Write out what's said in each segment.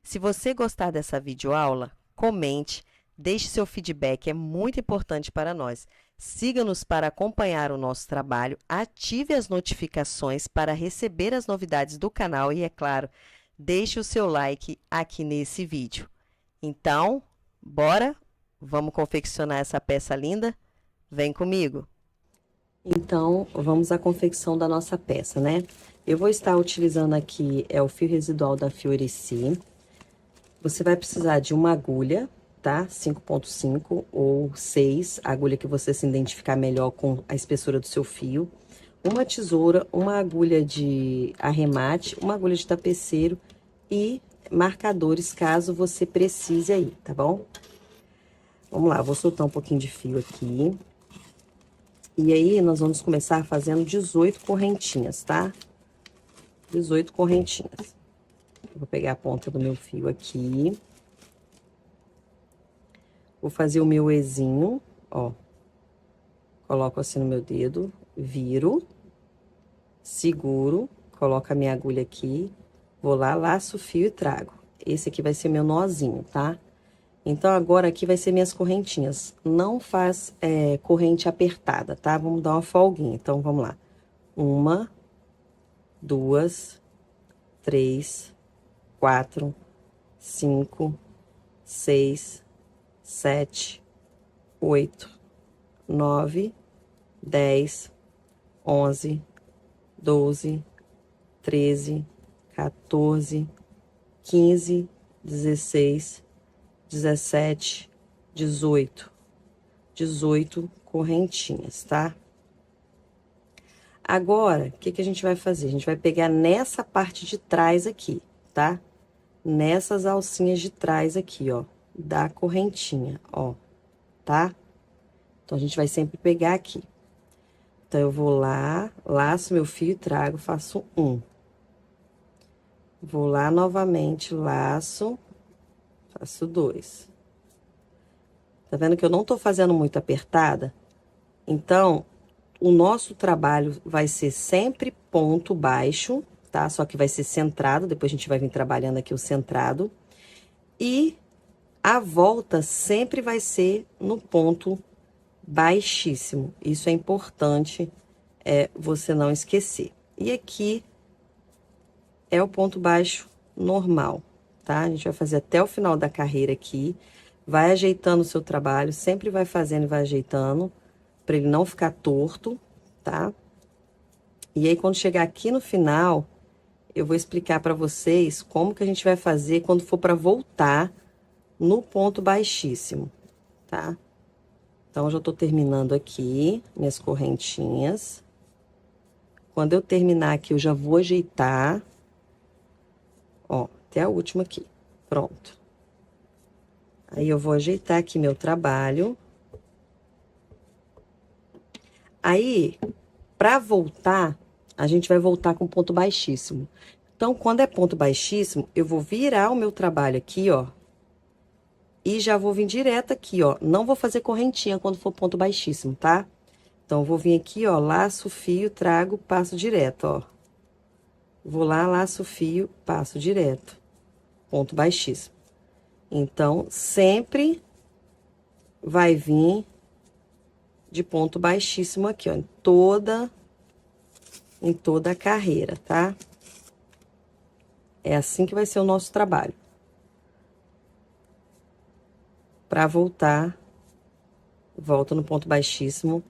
Se você gostar dessa videoaula, comente, deixe seu feedback, é muito importante para nós. Siga-nos para acompanhar o nosso trabalho, ative as notificações para receber as novidades do canal e, é claro, deixe o seu like aqui nesse vídeo. Então, bora? Vamos confeccionar essa peça linda? Vem comigo! Então, vamos à confecção da nossa peça, né? Eu vou estar utilizando aqui o fio residual da Fiorici. Você vai precisar de uma agulha, tá? 5,5 ou 6, a agulha que você se identificar melhor com a espessura do seu fio. Uma tesoura, uma agulha de arremate, uma agulha de tapeceiro e marcadores, caso você precise aí, tá bom? Vamos lá, vou soltar um pouquinho de fio aqui. E aí, nós vamos começar fazendo 18 correntinhas, tá? 18 correntinhas. Vou pegar a ponta do meu fio aqui. Vou fazer o meu ezinho, ó. Coloco assim no meu dedo, viro, seguro, coloco a minha agulha aqui, vou lá, laço o fio e trago. Esse aqui vai ser meu nozinho, tá? Então, agora aqui vai ser minhas correntinhas. Não faz corrente apertada, tá? Vamos dar uma folguinha. Então, vamos lá. 1, 2, 3, 4, 5, 6, 7, 8, 9, 10, 11, 12, 13, 14, 15, 16, 17, 18. 18 correntinhas, tá? Agora, o que a gente vai fazer? A gente vai pegar nessa parte de trás aqui, tá? Nessas alcinhas de trás aqui, ó, da correntinha, ó, tá? Então, a gente vai sempre pegar aqui. Então, eu vou lá, laço meu fio e trago, faço um. Vou lá novamente, laço, faço 2. Tá vendo que eu não tô fazendo muito apertada? Então, o nosso trabalho vai ser sempre ponto baixo, tá? Só que vai ser centrado, depois a gente vai vir trabalhando aqui o centrado. E a volta sempre vai ser no ponto baixíssimo. Isso é importante, você não esquecer. E aqui é o ponto baixo normal, tá? A gente vai fazer até o final da carreira aqui. Vai ajeitando o seu trabalho, sempre vai fazendo e vai ajeitando, para ele não ficar torto, tá? E aí, quando chegar aqui no final, eu vou explicar para vocês como que a gente vai fazer quando for para voltar no ponto baixíssimo, tá? Então, eu já tô terminando aqui minhas correntinhas. Quando eu terminar aqui, eu já vou ajeitar, ó, até a última aqui. Pronto. Aí, eu vou ajeitar aqui meu trabalho. Aí, pra voltar, a gente vai voltar com ponto baixíssimo. Então, quando é ponto baixíssimo, eu vou virar o meu trabalho aqui, ó. E já vou vir direto aqui, ó. Não vou fazer correntinha quando for ponto baixíssimo, tá? Então, eu vou vir aqui, ó, laço o fio, trago, passo direto, ó. Vou lá, laço o fio, passo direto. Ponto baixíssimo. Então, sempre vai vir de ponto baixíssimo aqui, ó, em toda a carreira, tá? É assim que vai ser o nosso trabalho. Pra voltar, volta no ponto baixíssimo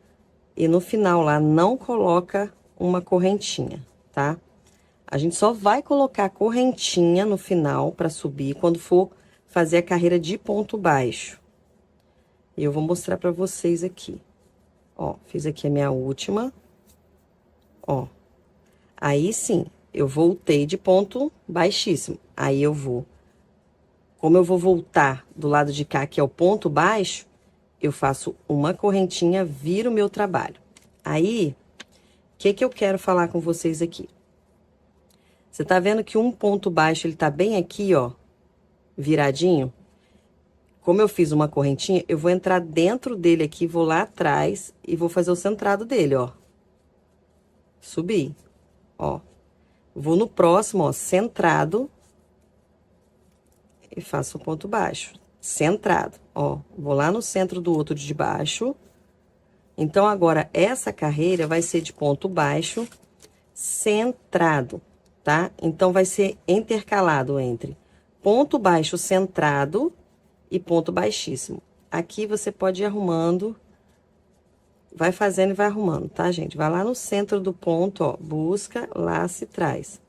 e no final lá não coloca uma correntinha, tá? A gente só vai colocar correntinha no final pra subir quando for fazer a carreira de ponto baixo. E eu vou mostrar pra vocês aqui. Ó, fiz aqui a minha última. Ó. Aí, sim, eu voltei de ponto baixíssimo. Aí, eu vou... Como eu vou voltar do lado de cá, que é o ponto baixo, eu faço uma correntinha, viro o meu trabalho. Aí, o que eu quero falar com vocês aqui? Você tá vendo que um ponto baixo, ele tá bem aqui, ó, viradinho? Como eu fiz uma correntinha, eu vou entrar dentro dele aqui, vou lá atrás e vou fazer o centrado dele, ó. Subir, ó. Vou no próximo, ó, centrado. e faço o ponto baixo, centrado, ó. Vou lá no centro do outro de baixo. Então, agora, essa carreira vai ser de ponto baixo, centrado, tá? Então, vai ser intercalado entre ponto baixo centrado e ponto baixíssimo. Aqui você pode ir arrumando, vai fazendo e vai arrumando, tá, gente? Vai lá no centro do ponto, ó, busca, laça e traz.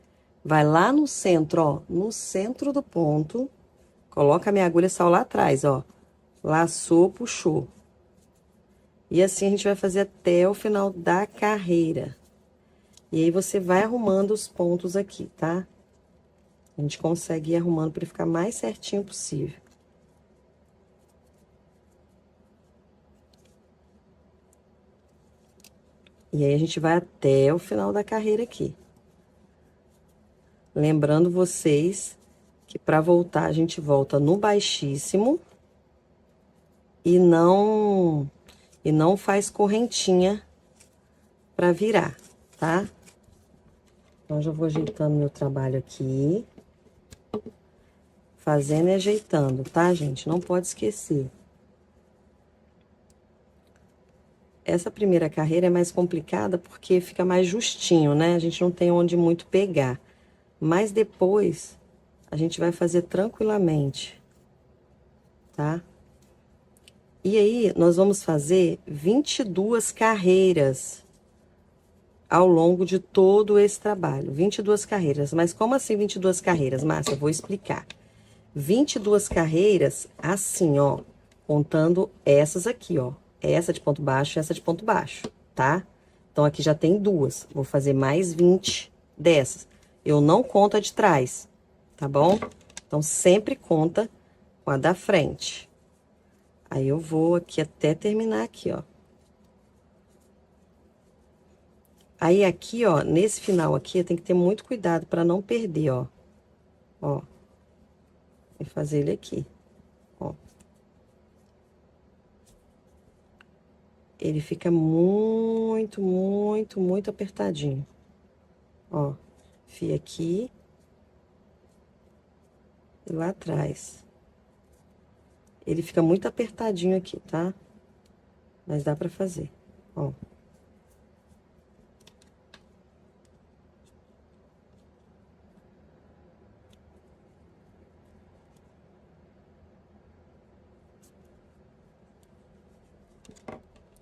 Vai lá no centro, ó, no centro do ponto, coloca a minha agulha só lá atrás, ó. Laçou, puxou. E assim a gente vai fazer até o final da carreira. E aí você vai arrumando os pontos aqui, tá? A gente consegue ir arrumando para ficar mais certinho possível. E aí a gente vai até o final da carreira aqui. Lembrando vocês que para voltar a gente volta no baixíssimo e não faz correntinha para virar, tá? Então já vou ajeitando meu trabalho aqui. Fazendo e ajeitando, tá, gente? Não pode esquecer. Essa primeira carreira é mais complicada porque fica mais justinho, né? A gente não tem onde muito pegar. Mas depois, a gente vai fazer tranquilamente, tá? E aí, nós vamos fazer 22 carreiras ao longo de todo esse trabalho. 22 carreiras. Mas como assim 22 carreiras, Márcia? Eu vou explicar. 22 carreiras, assim, ó, contando essas aqui, ó. Essa de ponto baixo e essa de ponto baixo, tá? Então, aqui já tem duas. Vou fazer mais 20 dessas. Eu não conto a de trás, tá bom? Então, sempre conta com a da frente. Aí, eu vou aqui até terminar aqui, ó. Aí, aqui, ó, nesse final aqui, eu tenho que ter muito cuidado para não perder, ó. Ó. E fazer ele aqui, ó. Ele fica muito, muito, muito apertadinho. Ó, fio aqui e lá atrás. Ele fica muito apertadinho aqui, tá? Mas dá pra fazer, ó.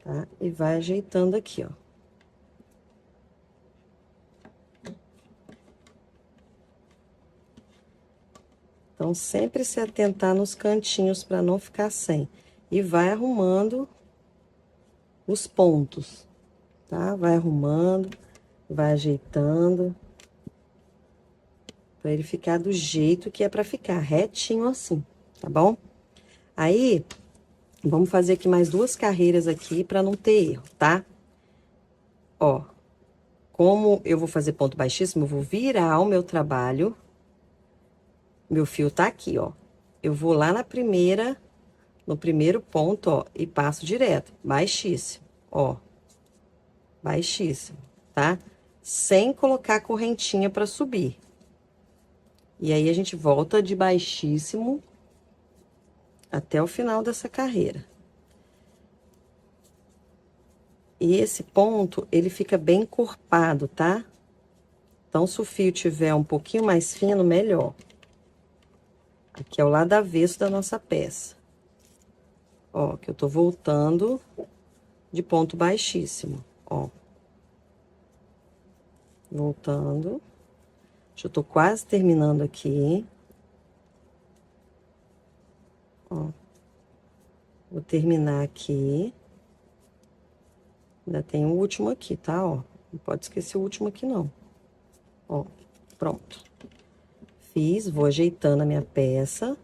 Tá? E vai ajeitando aqui, ó. Então, sempre se atentar nos cantinhos para não ficar sem. E vai arrumando os pontos, tá? Vai arrumando, vai ajeitando. Pra ele ficar do jeito que é pra ficar, retinho assim, tá bom? Aí, vamos fazer aqui mais duas carreiras aqui pra não ter erro, tá? Ó, como eu vou fazer ponto baixíssimo, eu vou virar o meu trabalho. Meu fio tá aqui, ó. Eu vou lá na primeira, no primeiro ponto, ó, e passo direto, baixíssimo, ó. Baixíssimo, tá? Sem colocar correntinha pra subir. E aí, a gente volta de baixíssimo até o final dessa carreira. E esse ponto, ele fica bem encorpado, tá? Então, se o fio tiver um pouquinho mais fino, melhor. Aqui é o lado avesso da nossa peça. Ó, que eu tô voltando de ponto baixíssimo, ó. Voltando. Já tô quase terminando aqui. Ó. Vou terminar aqui. Ainda tem o último aqui, tá? Ó, não pode esquecer o último aqui, não. Ó, pronto. Fiz, vou ajeitando a minha peça.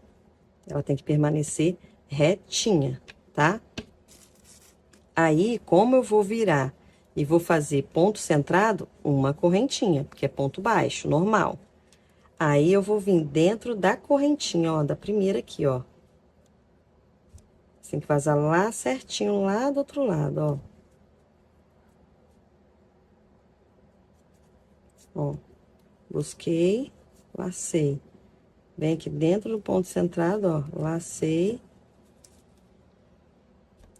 Ela tem que permanecer retinha, tá? Aí, como eu vou virar e vou fazer ponto centrado, uma correntinha, porque é ponto baixo, normal. Aí, eu vou vir dentro da correntinha, ó, da primeira aqui, ó. Tem que vazar lá certinho, lá do outro lado, ó. Ó, busquei, lacei. Vem aqui dentro do ponto centrado, ó, lacei.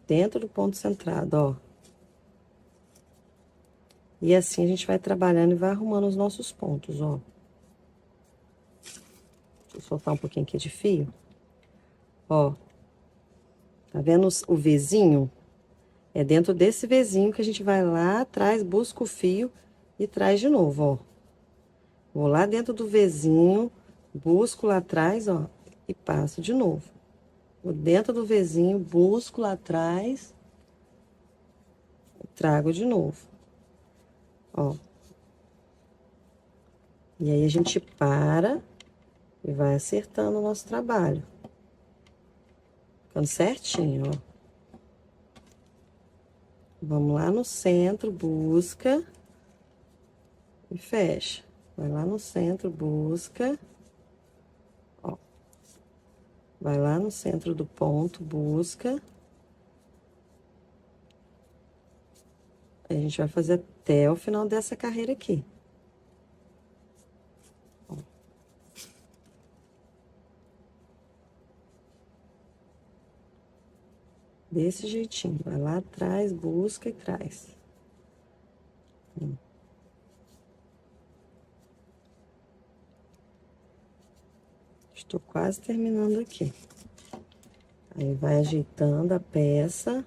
Dentro do ponto centrado, ó. E assim a gente vai trabalhando e vai arrumando os nossos pontos, ó. Deixa eu soltar um pouquinho aqui de fio. Ó. Tá vendo o Vzinho? É dentro desse Vzinho que a gente vai lá atrás, busca o fio e traz de novo, ó. Vou lá dentro do Vzinho, busco lá atrás, ó, e passo de novo. Vou dentro do Vzinho, busco lá atrás, trago de novo. Ó. E aí a gente para e vai acertando o nosso trabalho. Ficando certinho, ó. Vamos lá no centro, busca e fecha. Vai lá no centro, busca. Ó. Vai lá no centro do ponto, busca. A gente vai fazer até o final dessa carreira aqui. Ó. Desse jeitinho. Vai lá atrás, busca e traz. Estou quase terminando aqui. Aí, vai ajeitando a peça.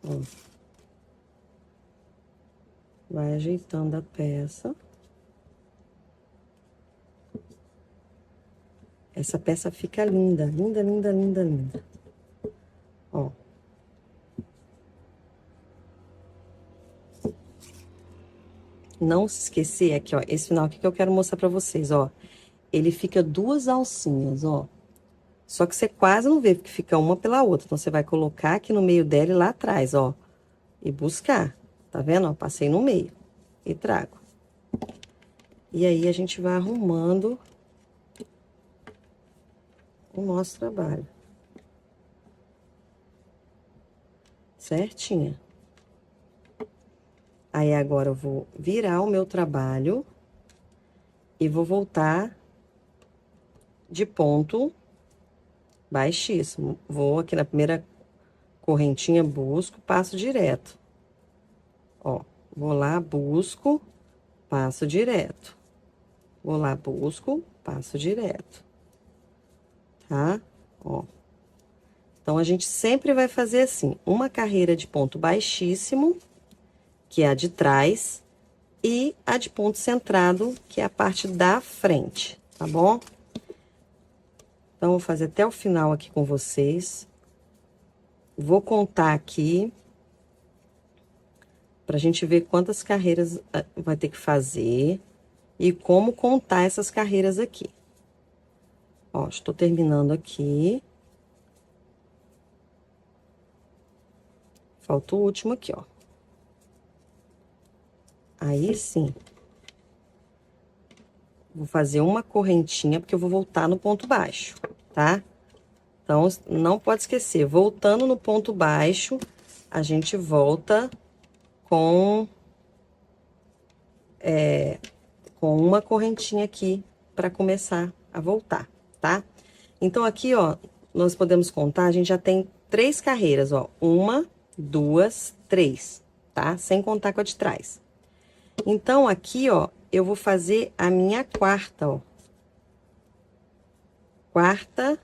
Ó. Vai ajeitando a peça. Essa peça fica linda, linda, linda, linda, linda. Ó. Não se esquecer aqui, ó, esse final aqui que eu quero mostrar pra vocês, ó. Ele fica duas alcinhas, ó. Só que você quase não vê, porque fica uma pela outra. Então, você vai colocar aqui no meio dela e lá atrás, ó. E buscar. Tá vendo? Ó, passei no meio. E trago. E aí, a gente vai arrumando o nosso trabalho. Certinha. Aí, agora, eu vou virar o meu trabalho. E vou voltar de ponto baixíssimo. Vou aqui na primeira correntinha, busco, passo direto. Ó, vou lá, busco, passo direto. Vou lá, busco, passo direto. Tá? Ó. Então, a gente sempre vai fazer assim, uma carreira de ponto baixíssimo, que é a de trás, e a de ponto centrado, que é a parte da frente, tá bom? Então, vou fazer até o final aqui com vocês. Vou contar aqui, pra gente ver quantas carreiras vai ter que fazer e como contar essas carreiras aqui. Ó, estou terminando aqui. Falta o último aqui, ó. Aí, sim. Vou fazer uma correntinha, porque eu vou voltar no ponto baixo, tá? Então, não pode esquecer, voltando no ponto baixo, a gente volta com uma correntinha aqui para começar a voltar, tá? Então, aqui, ó, nós podemos contar, a gente já tem 3 carreiras, ó. 1, 2, 3, tá? Sem contar com a de trás. Então, aqui, ó, eu vou fazer a minha quarta, ó. Quarta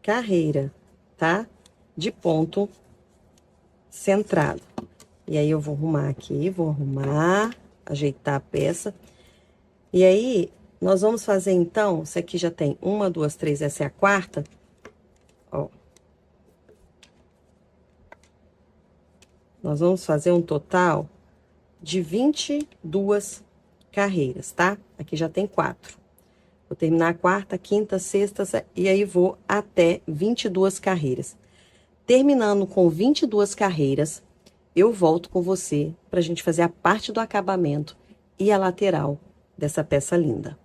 carreira, tá? De ponto centrado. E aí, eu vou arrumar aqui, vou arrumar, ajeitar a peça. E aí, nós vamos fazer, então, isso aqui já tem 1, 2, 3, essa é a quarta, ó. Nós vamos fazer um total de 22 carreiras, tá? Aqui já tem 4. Vou terminar a quarta, quinta, sexta, e aí vou até 22 carreiras. Terminando com 22 carreiras, eu volto com você pra gente fazer a parte do acabamento e a lateral dessa peça linda.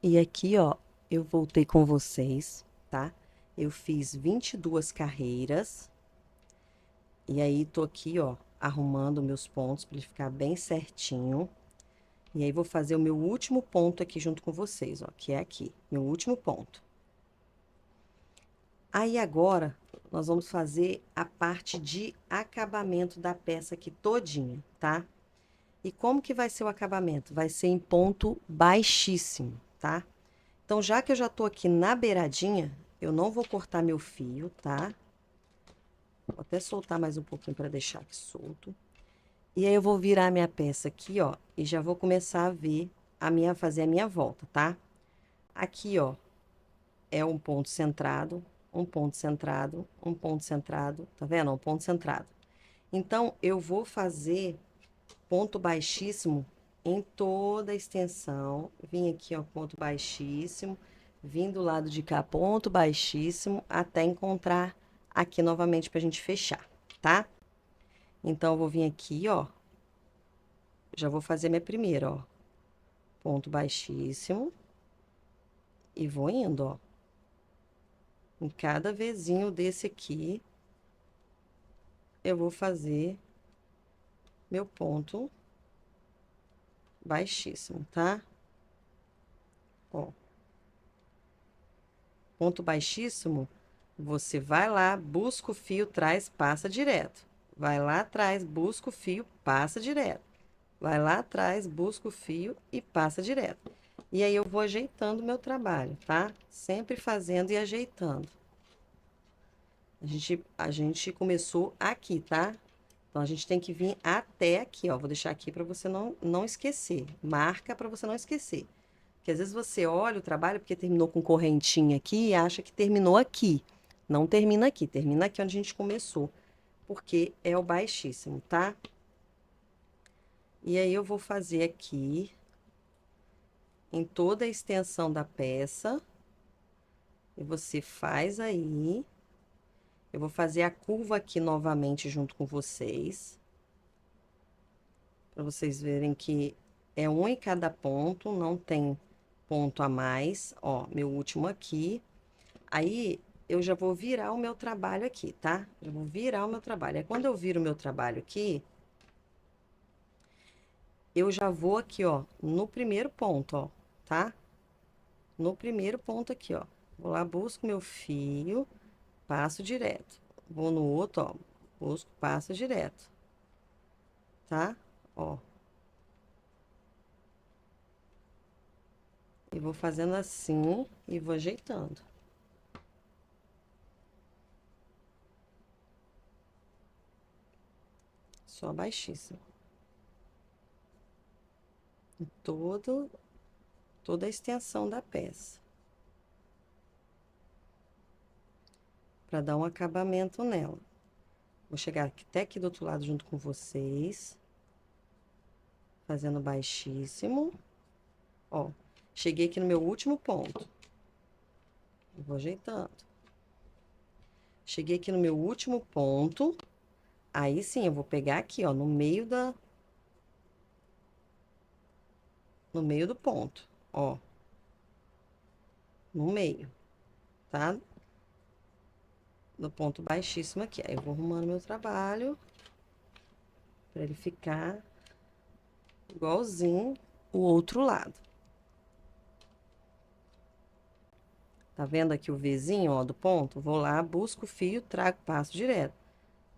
E aqui, ó, eu voltei com vocês, tá? Eu fiz 22 carreiras. E aí, tô aqui, ó, arrumando meus pontos pra ele ficar bem certinho. E aí, vou fazer o meu último ponto aqui junto com vocês, ó, que é aqui, meu último ponto. Aí, agora, nós vamos fazer a parte de acabamento da peça aqui todinha, tá? E como que vai ser o acabamento? Vai ser em ponto baixíssimo, tá? Então, já que eu já tô aqui na beiradinha, eu não vou cortar meu fio, tá? Vou até soltar mais um pouquinho para deixar aqui solto. E aí, eu vou virar minha peça aqui, ó, e já vou começar a ver fazer a minha volta, tá? Aqui, ó, é um ponto centrado, um ponto centrado, um ponto centrado, tá vendo? Um ponto centrado. Então, eu vou fazer ponto baixíssimo em toda a extensão. Vim aqui, ó, ponto baixíssimo, vim do lado de cá, ponto baixíssimo, até encontrar aqui novamente pra gente fechar, tá? Então, eu vou vir aqui, ó, já vou fazer minha primeira, ó, ponto baixíssimo, e vou indo, ó, em cada vezinho desse aqui, eu vou fazer meu ponto baixíssimo, tá? Ó, ponto baixíssimo, você vai lá, busca o fio, traz, passa direto. Vai lá atrás, busca o fio, passa direto. Vai lá atrás, busca o fio e passa direto. E aí eu vou ajeitando o meu trabalho, tá? Sempre fazendo e ajeitando. A gente começou aqui, tá? Então, a gente tem que vir até aqui, ó. Vou deixar aqui para você não esquecer. Marca para você não esquecer. Porque às vezes você olha o trabalho porque terminou com correntinha aqui e acha que terminou aqui. Não termina aqui, termina aqui onde a gente começou. Porque é o baixíssimo, tá? E aí, eu vou fazer aqui, em toda a extensão da peça. E você faz aí. Eu vou fazer a curva aqui novamente junto com vocês. Para vocês verem que é um em cada ponto, não tem ponto a mais. Ó, meu último aqui. Aí, eu já vou virar o meu trabalho aqui, tá? Eu vou virar o meu trabalho. Aí, quando eu viro o meu trabalho aqui, eu já vou aqui, ó, no primeiro ponto, ó, tá? No primeiro ponto aqui, ó. Vou lá, busco meu fio, passo direto. Vou no outro, ó, busco, passo direto, tá? Ó. E vou fazendo assim e vou ajeitando. Só baixíssimo. Em toda a extensão da peça. Para dar um acabamento nela. Vou chegar até aqui do outro lado junto com vocês. Fazendo baixíssimo. Ó, cheguei aqui no meu último ponto. Vou ajeitando. Cheguei aqui no meu último ponto. Aí sim, eu vou pegar aqui, ó, no meio do ponto, ó. No meio, tá? No ponto baixíssimo aqui. Aí eu vou arrumando meu trabalho pra ele ficar igualzinho o outro lado. Tá vendo aqui o Vzinho, ó, do ponto? Vou lá, busco o fio, trago, passo direto.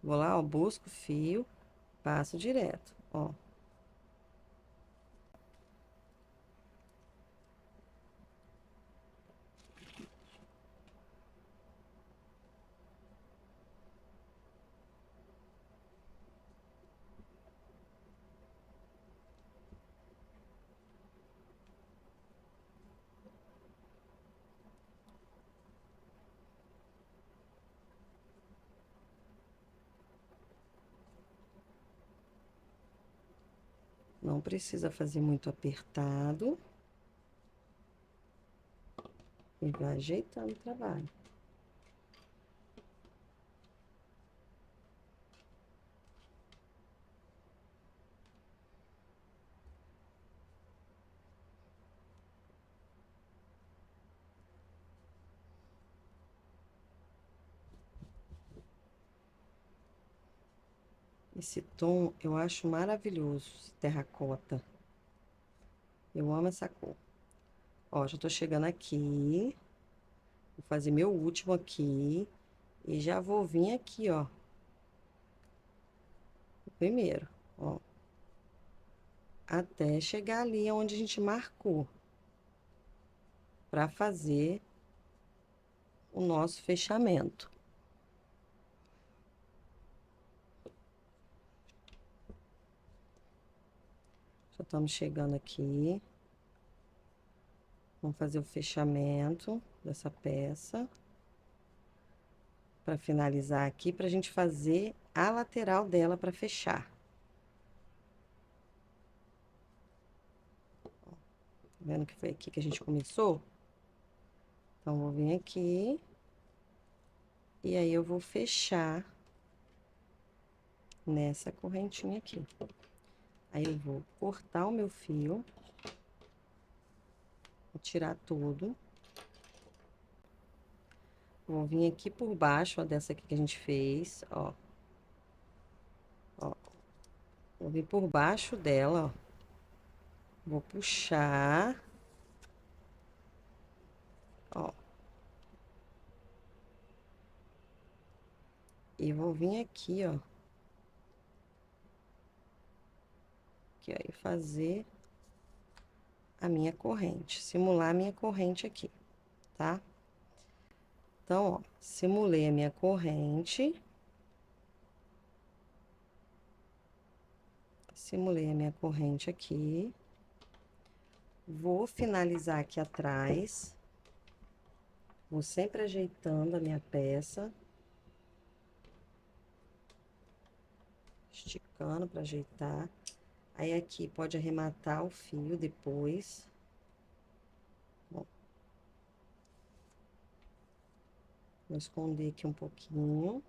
Vou lá, ó, busco o fio, passo direto, ó. Não precisa fazer muito apertado. E vai ajeitando o trabalho. Esse tom eu acho maravilhoso, esse terracota. Eu amo essa cor. Ó, já tô chegando aqui. Vou fazer meu último aqui. E já vou vir aqui, ó. O primeiro, ó. Até chegar ali onde a gente marcou. Pra fazer o nosso fechamento. Já estamos chegando aqui. Vamos fazer o fechamento dessa peça. Para finalizar aqui, pra gente fazer a lateral dela para fechar. Tá vendo que foi aqui que a gente começou? Então, vou vir aqui. E aí, eu vou fechar nessa correntinha aqui. Aí, eu vou cortar o meu fio. Vou tirar tudo. Vou vir aqui por baixo, ó, dessa aqui que a gente fez, ó. Ó. Vou vir por baixo dela, ó. Vou puxar. Ó. E vou vir aqui, ó. Aqui, ó, e fazer a minha corrente. Simular a minha corrente aqui, tá? Então, ó, simulei a minha corrente. Simulei a minha corrente aqui. Vou finalizar aqui atrás. Vou sempre ajeitando a minha peça. Esticando para ajeitar. Aí, aqui pode arrematar o fio depois. Bom. Vou esconder aqui um pouquinho.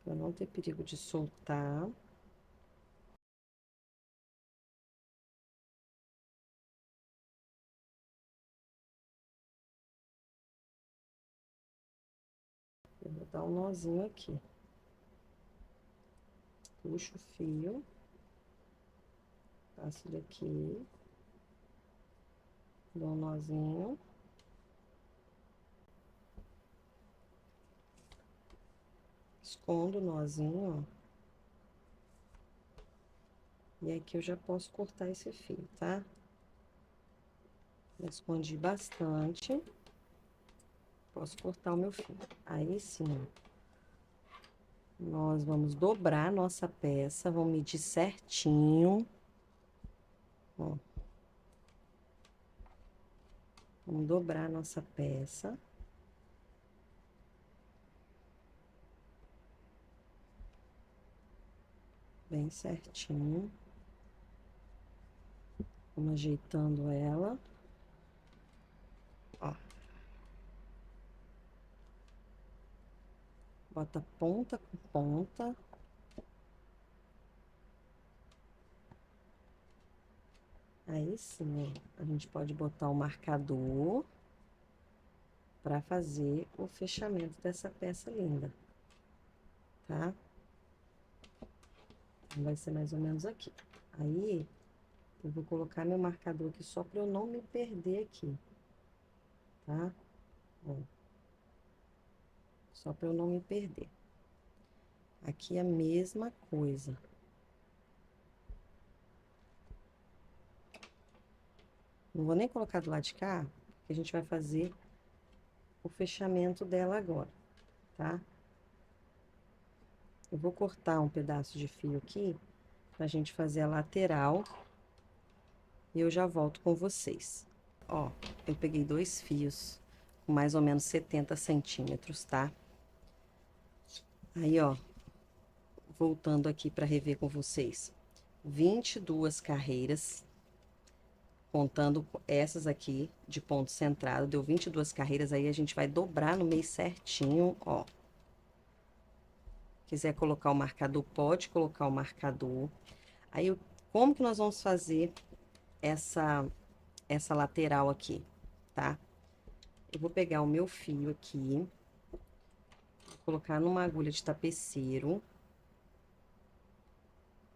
Pra não ter perigo de soltar. Eu vou dar um nozinho aqui. Puxo o fio. Passo daqui. Dou um nozinho. Escondo o nozinho, ó. E aqui eu já posso cortar esse fio, tá? Eu escondi bastante. Posso cortar o meu fio. Aí sim, ó. Nós vamos dobrar nossa peça, vamos medir certinho. Ó. Vamos dobrar nossa peça. Bem certinho. Vamos ajeitando ela. Ó. Bota ponta com ponta. Aí sim, ó, a gente pode botar o marcador para fazer o fechamento dessa peça linda, tá? Então, vai ser mais ou menos aqui. Aí, eu vou colocar meu marcador aqui só para eu não me perder aqui, tá? Ó. Só para eu não me perder. Aqui é a mesma coisa. Não vou nem colocar do lado de cá, porque a gente vai fazer o fechamento dela agora, tá? Eu vou cortar um pedaço de fio aqui, pra gente fazer a lateral. E eu já volto com vocês. Ó, eu peguei 2 fios, com mais ou menos 70 centímetros, tá? Aí, ó, voltando aqui pra rever com vocês. 22 carreiras, contando essas aqui de ponto centrado, deu 22 carreiras, aí a gente vai dobrar no meio certinho, ó. Quiser colocar o marcador, pode colocar o marcador. Aí, como que nós vamos fazer essa lateral aqui, tá? Eu vou pegar o meu fio aqui, colocar numa agulha de tapeceiro.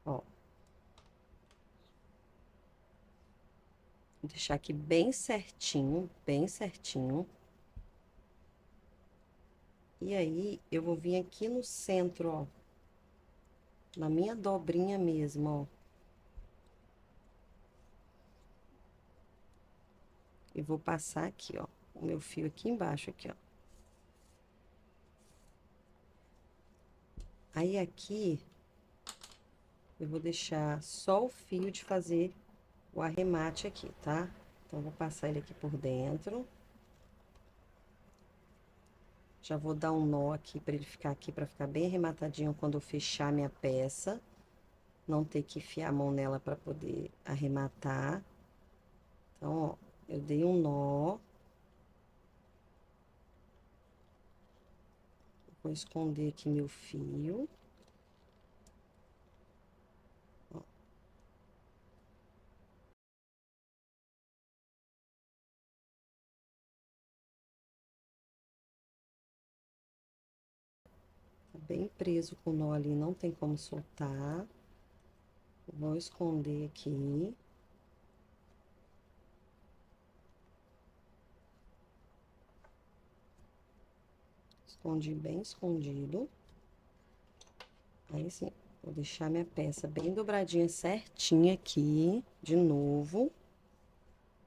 Ó. Vou deixar aqui bem certinho, bem certinho. E aí, eu vou vir aqui no centro, ó. Na minha dobrinha mesmo, ó. E vou passar aqui, ó. O meu fio aqui embaixo, aqui, ó. Aí, aqui, eu vou deixar só o fio de fazer o arremate aqui, tá? Então, vou passar ele aqui por dentro. Já vou dar um nó aqui pra ele ficar aqui, pra ficar bem arrematadinho quando eu fechar minha peça. Não ter que enfiar a mão nela pra poder arrematar. Então, ó, eu dei um nó. Vou esconder aqui meu fio. Ó. Tá bem preso com o nó ali, não tem como soltar. Vou esconder aqui. Escondi bem escondido. Aí sim, vou deixar minha peça bem dobradinha certinha aqui, de novo. Vou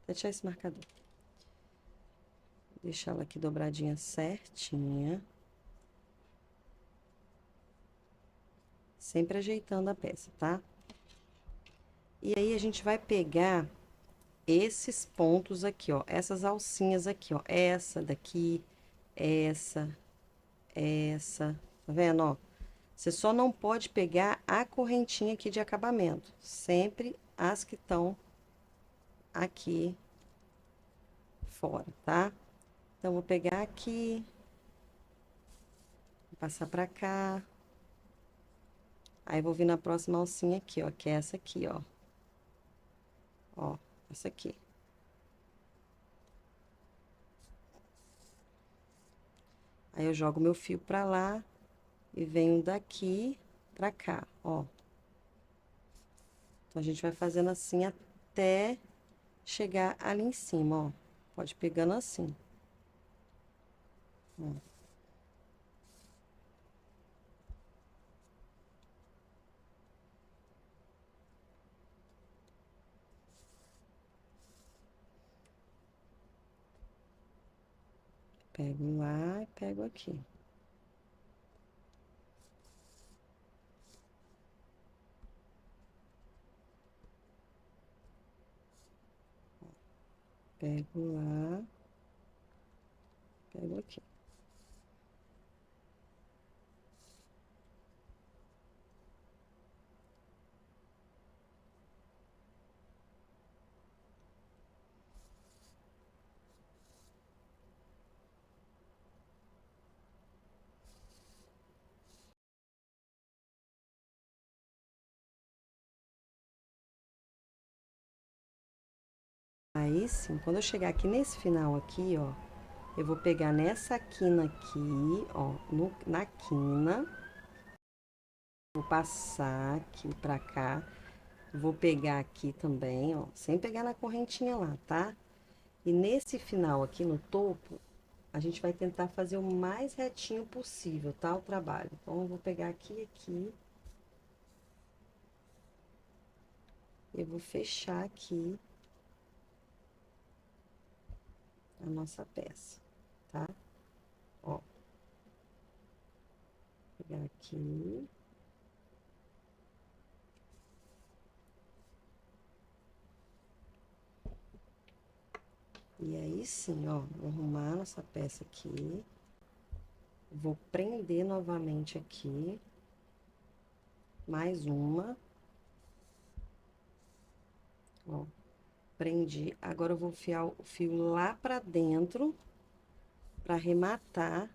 deixar esse marcador. Deixar ela aqui dobradinha certinha. Sempre ajeitando a peça, tá? E aí, a gente vai pegar esses pontos aqui, ó. Essas alcinhas aqui, ó. Essa daqui, essa, tá vendo, ó? Você só não pode pegar a correntinha aqui de acabamento. Sempre as que estão aqui fora, tá? Então, vou pegar aqui, vou passar pra cá. Aí, vou vir na próxima alcinha aqui, ó, que é essa aqui, ó. Ó, essa aqui. Aí, eu jogo meu fio pra lá e venho daqui pra cá, ó. Então, a gente vai fazendo assim até chegar ali em cima, ó. Pode ir pegando assim. Ó. Pego lá e pego aqui. Pego lá, pego aqui. Aí sim, quando eu chegar aqui nesse final aqui, ó, eu vou pegar nessa quina aqui, ó, na quina. Vou passar aqui pra cá. Vou pegar aqui também, ó, sem pegar na correntinha lá, tá? E nesse final aqui no topo, a gente vai tentar fazer o mais retinho possível, tá? O trabalho. Então, eu vou pegar aqui e aqui. Eu vou fechar aqui a nossa peça, tá? Ó. Pegar aqui. E aí sim, ó, vou arrumar nossa peça aqui. Vou prender novamente aqui. Mais uma. Ó, prendi. Agora eu vou enfiar o fio lá pra dentro pra arrematar.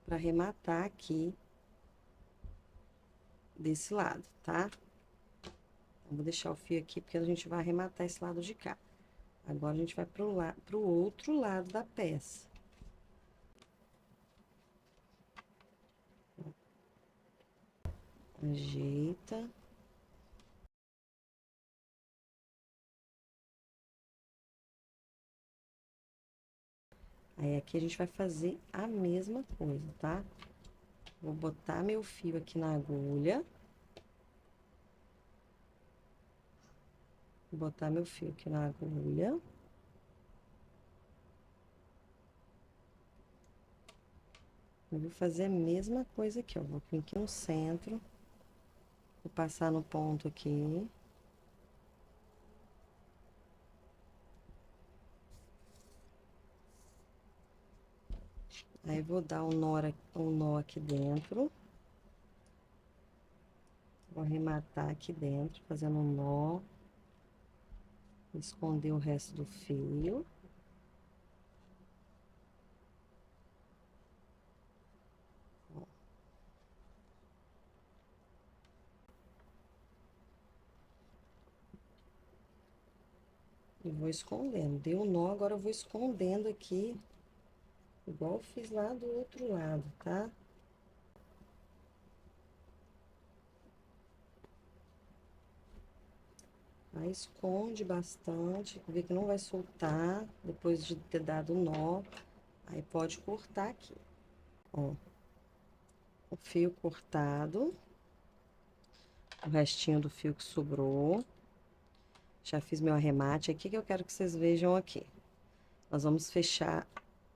Pra arrematar aqui desse lado, tá? Então, vou deixar o fio aqui porque a gente vai arrematar esse lado de cá. Agora, a gente vai pro outro lado da peça. Ajeita. Aí, aqui a gente vai fazer a mesma coisa, tá? Vou botar meu fio aqui na agulha. Vou botar meu fio aqui na agulha. Eu vou fazer a mesma coisa aqui, ó. Vou vir aqui no centro. Vou passar no ponto aqui. Aí, vou dar um nó aqui dentro. Vou arrematar aqui dentro, fazendo um nó. Esconder o resto do fio. E vou escondendo. Deu um nó, agora eu vou escondendo aqui, igual eu fiz lá do outro lado, tá? Aí, esconde bastante, vê que não vai soltar depois de ter dado o nó. Aí, pode cortar aqui, ó. O fio cortado, o restinho do fio que sobrou. Já fiz meu arremate aqui, que eu quero que vocês vejam aqui. Nós vamos fechar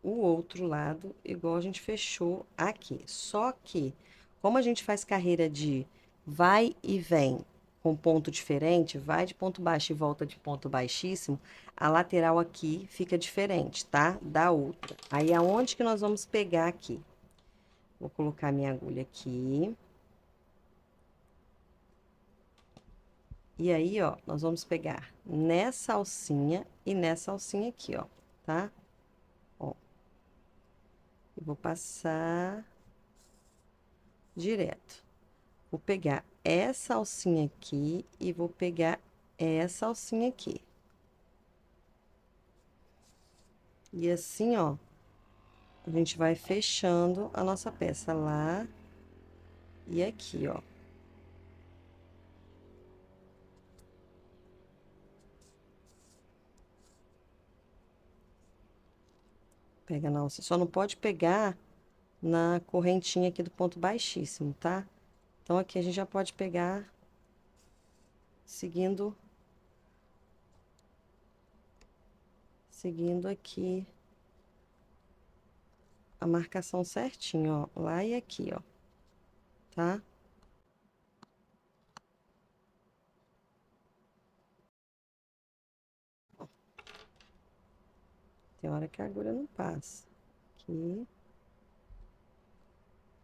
o outro lado, igual a gente fechou aqui. Só que, como a gente faz carreira de vai e vem com ponto diferente, vai de ponto baixo e volta de ponto baixíssimo, a lateral aqui fica diferente, tá? Da outra. Aí, aonde que nós vamos pegar aqui? Vou colocar minha agulha aqui. E aí, ó, nós vamos pegar nessa alcinha e nessa alcinha aqui, ó, tá? Ó. E vou passar direto. Vou pegar essa alcinha aqui e vou pegar essa alcinha aqui. E assim, ó, a gente vai fechando a nossa peça lá e aqui, ó. Pega na alça. Só não pode pegar na correntinha aqui do ponto baixíssimo, tá? Então, aqui a gente já pode pegar seguindo aqui a marcação certinho, ó, lá e aqui, ó, tá? Tem hora que a agulha não passa. Aqui.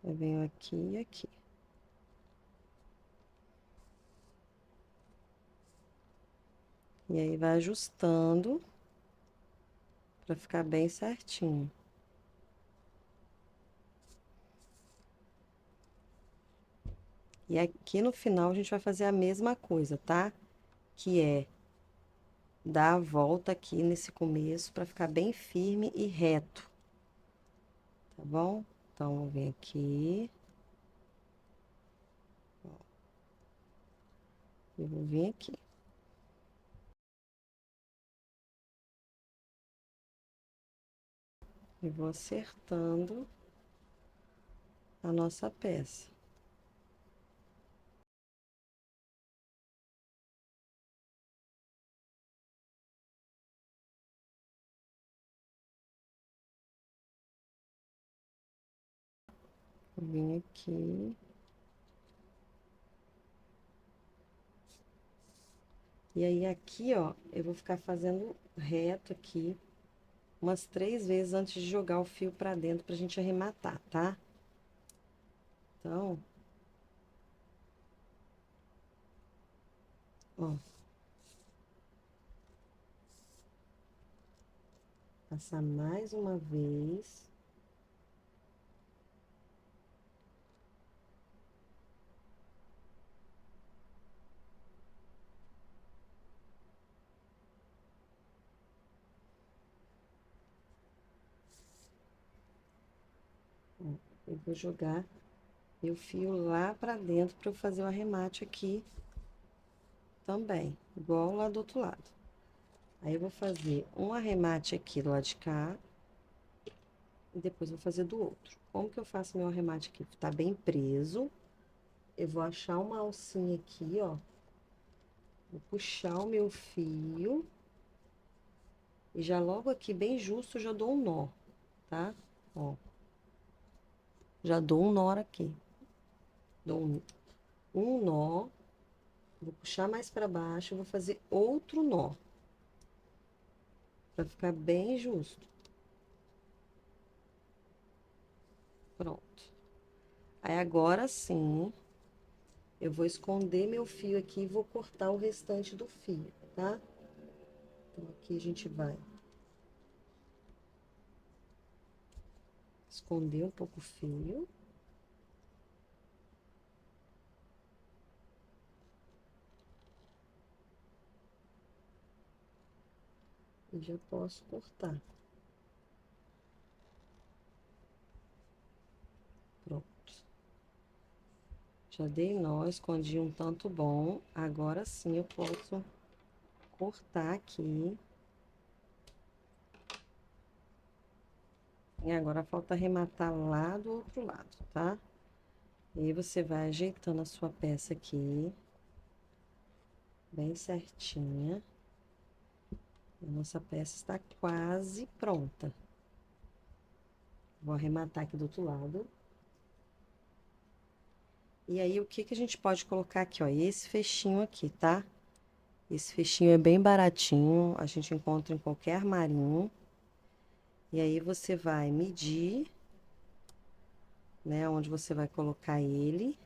Eu venho aqui e aqui. E aí, vai ajustando pra ficar bem certinho. E aqui no final, a gente vai fazer a mesma coisa, tá? Que é dar a volta aqui nesse começo pra ficar bem firme e reto. Tá bom? Então, eu venho aqui. Ó, eu vou vir aqui. E vou acertando a nossa peça. Vim aqui. E aí, aqui, ó, eu vou ficar fazendo reto aqui umas 3 vezes antes de jogar o fio pra dentro pra gente arrematar, tá? Então, ó. Passar mais uma vez. Ó, eu vou jogar e o fio lá pra dentro pra eu fazer o arremate aqui também, igual lá do outro lado. Aí, eu vou fazer um arremate aqui do lado de cá e depois vou fazer do outro. Como que eu faço meu arremate aqui? Tá bem preso. Eu vou achar uma alcinha aqui, ó. Vou puxar o meu fio. E já logo aqui, bem justo, já dou um nó, tá? Ó. Já dou um nó aqui. Dou um nó. Vou puxar mais pra baixo, vou fazer outro nó. Pra ficar bem justo. Pronto. Aí, agora sim, eu vou esconder meu fio aqui e vou cortar o restante do fio, tá? Então, aqui a gente vai esconder um pouco o fio. E já posso cortar. Pronto. Já dei nó, escondi um tanto bom. Agora sim eu posso cortar aqui. E agora falta arrematar lá do outro lado, tá? E aí, você vai ajeitando a sua peça aqui. Bem certinha. A nossa peça está quase pronta. Vou arrematar aqui do outro lado. E aí, o que que a gente pode colocar aqui, ó? Esse fechinho aqui, tá? Esse fechinho é bem baratinho, a gente encontra em qualquer armarinho. E aí, você vai medir, né, onde você vai colocar ele.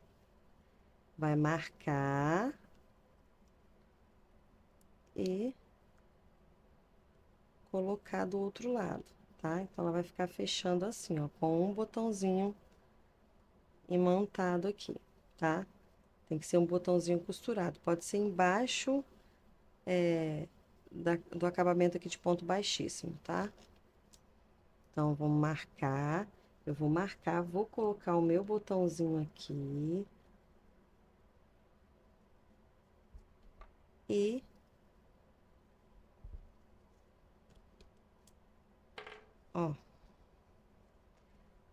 Vai marcar. E colocar do outro lado, tá? Então, ela vai ficar fechando assim, ó, com um botãozinho imantado aqui, tá? Tem que ser um botãozinho costurado. Pode ser embaixo do acabamento aqui de ponto baixíssimo, tá? Então, vamos marcar. Eu vou marcar, vou colocar o meu botãozinho aqui. E ó.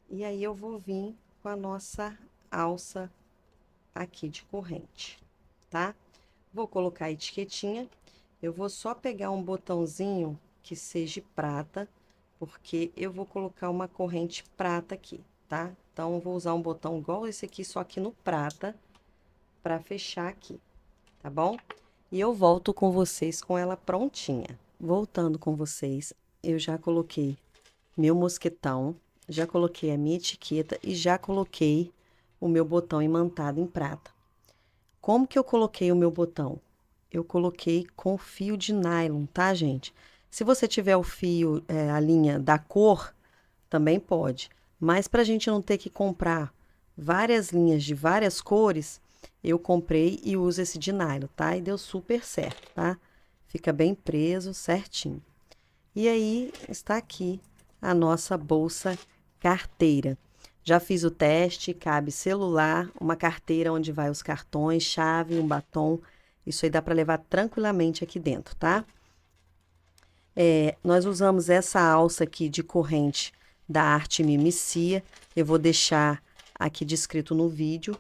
E aí, eu vou vir com a nossa alça aqui de corrente, tá? Vou colocar a etiquetinha. Eu vou só pegar um botãozinho que seja prata, porque eu vou colocar uma corrente prata aqui, tá? Então, eu vou usar um botão igual esse aqui, só que no prata, pra fechar aqui, tá bom? E eu volto com vocês com ela prontinha. Voltando com vocês, eu já coloquei meu mosquetão, já coloquei a minha etiqueta e já coloquei o meu botão imantado em prata. Como que eu coloquei o meu botão? Eu coloquei com fio de nylon, tá, gente? Se você tiver o fio, a linha da cor, também pode. Mas pra gente não ter que comprar várias linhas de várias cores, eu comprei e uso esse de nylon, tá? E deu super certo, tá? Fica bem preso, certinho. E aí, está aqui a nossa bolsa carteira. Já fiz o teste, cabe celular, uma carteira onde vai os cartões, chave, um batom. Isso aí dá para levar tranquilamente aqui dentro, tá? Nós usamos essa alça aqui de corrente da Arte Mimicia. Eu vou deixar aqui descrito no vídeo.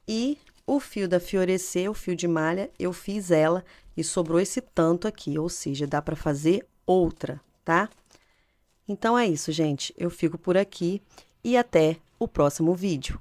E o fio da Fiorecer, o fio de malha, eu fiz ela e sobrou esse tanto aqui. Ou seja, dá para fazer outra, tá? Então é isso, gente. Eu fico por aqui e até o próximo vídeo.